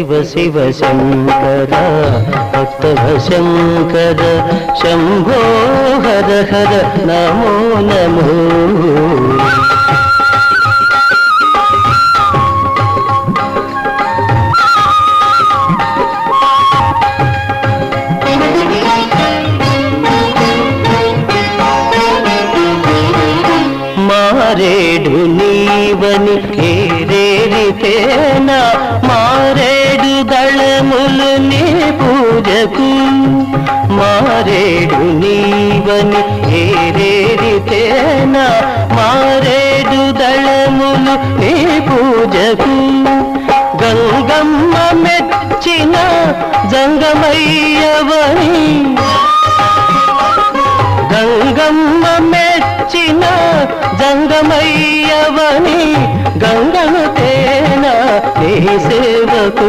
శివ శివ శంకర భక్తవ శంకర శంభో హర హర నమో నమో. మారేడు నీవని ఏరేరితేనా మారేడు దళములు నీ పూజకు. మారేడు నీవని ఏరేరితేనా మారేడు దళములు నీ పూజకు. గంగమ్మ మెచ్చిన జంగమయ్యవని గంగమ్మ మెచ్చిన జంగమయ్యవని గంగను తేన నీ సేవకు.